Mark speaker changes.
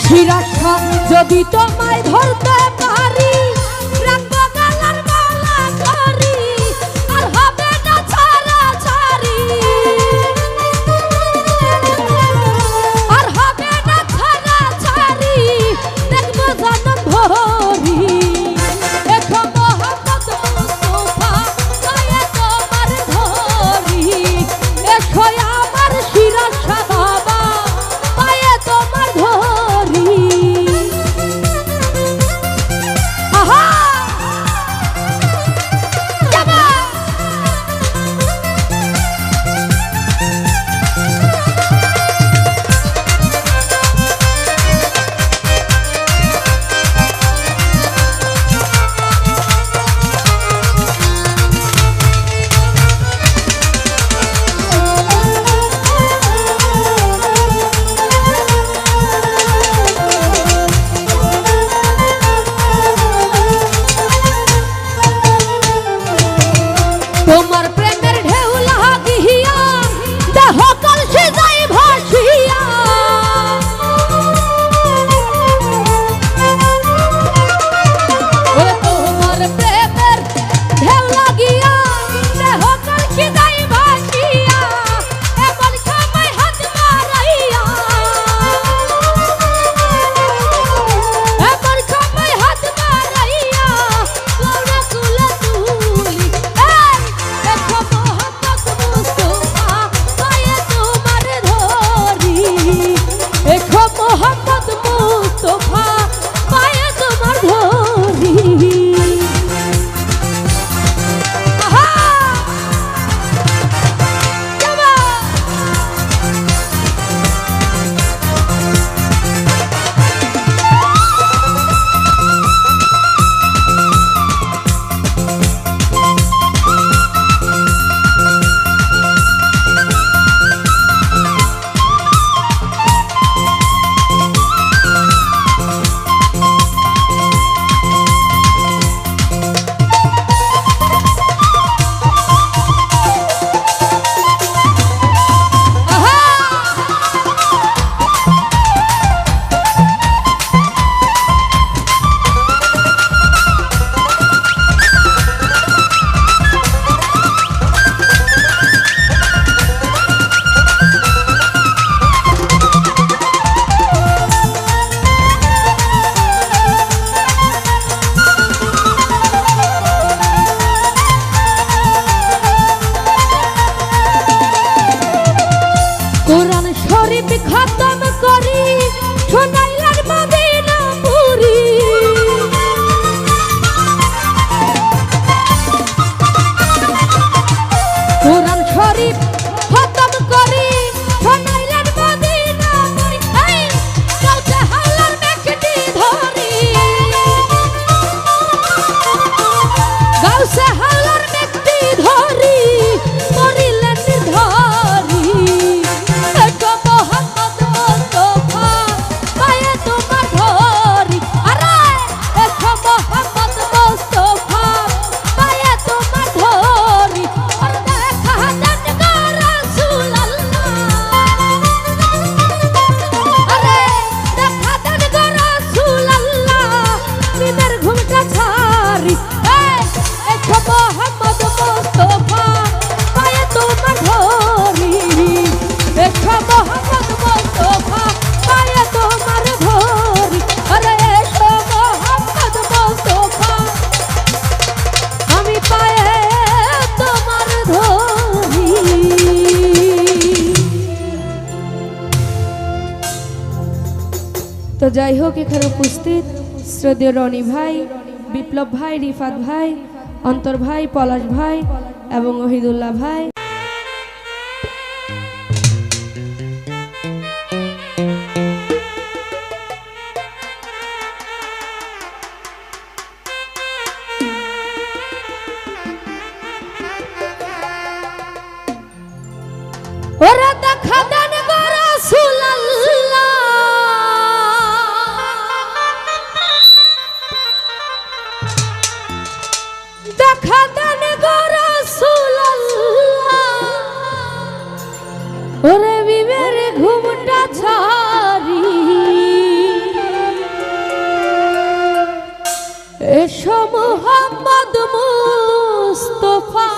Speaker 1: শিরাশা যদি তোমায় ধরতে পারি রাখবো গলার মালা করি আর হবে না ছাড়াছাড়ি আর হবে না ছাড়াছাড়ি দেখবো জনম ভরি দেখো মোহাম্মদ মুস্তাফা পায়ে তোমার ধরি দেখো আমার শিরাশা বাবা পায়ে তোমার ধরি আহা যাবা তোমার প্রেমের ঢেউ লাগিয়া দেহ কলসি যাই ভাসিয়া ও তোমার প্রেমের ঢেউ লাগিয়া দেহ কলসি যাই ভাসিয়া এমন সময় হাত মারাইয়া এমন সময় হাত মারাইয়া গৌরা তুলে তুলি দেখো মোহাম্মদ মুস্তাফা পায়ে তোমার ধরি দেখো মোহাম্মদ মুস্তাফা পায়ে তোমার ধরি আহা যাবা কোরআন শরীফ খতম করি শোনাইলার মদিনা পুরি কোরআন শরীফ খতম করি শোনাইলার মদিনা পুরি এই গাউসে হাওলার মেঘটি ধরি গাউসে হাওলার মেঘটি ধরি মরিলেন ধরি দেখো মোহাম্মদ মুস্তাফা পায়ে তোমার ধরি আরে দেখো মোহাম্মদ মুস্তাফা পায়ে তোমার ধরি আর দেখা দেন গো রাসূলুল্লাহ আরে দেখা দেন গো রাসূলুল্লাহ নিমের ঘুমটা ছাড়ি দেখো মোহাম্মদ মুস্তাফা পায়ে তোমার ধরি দেখো মোহাম্মদ মুস্তাফা পায়ে তোমার ধরি আরে এসো মোহাম্মদ মুস্তাফা আমি পায়ে তোমার ধরি তো যাই হোক এখানে উপস্থিত শ্রদ্ধেয় রনি ভাই বিপ্লব ভাই রিফাত ভাই অন্তর ভাই পলাশ ভাই এবং ওহিদুল্লাহ ভাই ওরা দেখা দেন গো রাসূলুল্লাহ দেখা দেন গো রাসূলুল্লাহ ওরে বিবের ঘুমটা ছাড়ি এসো মুহাম্মদ মুস্তাফা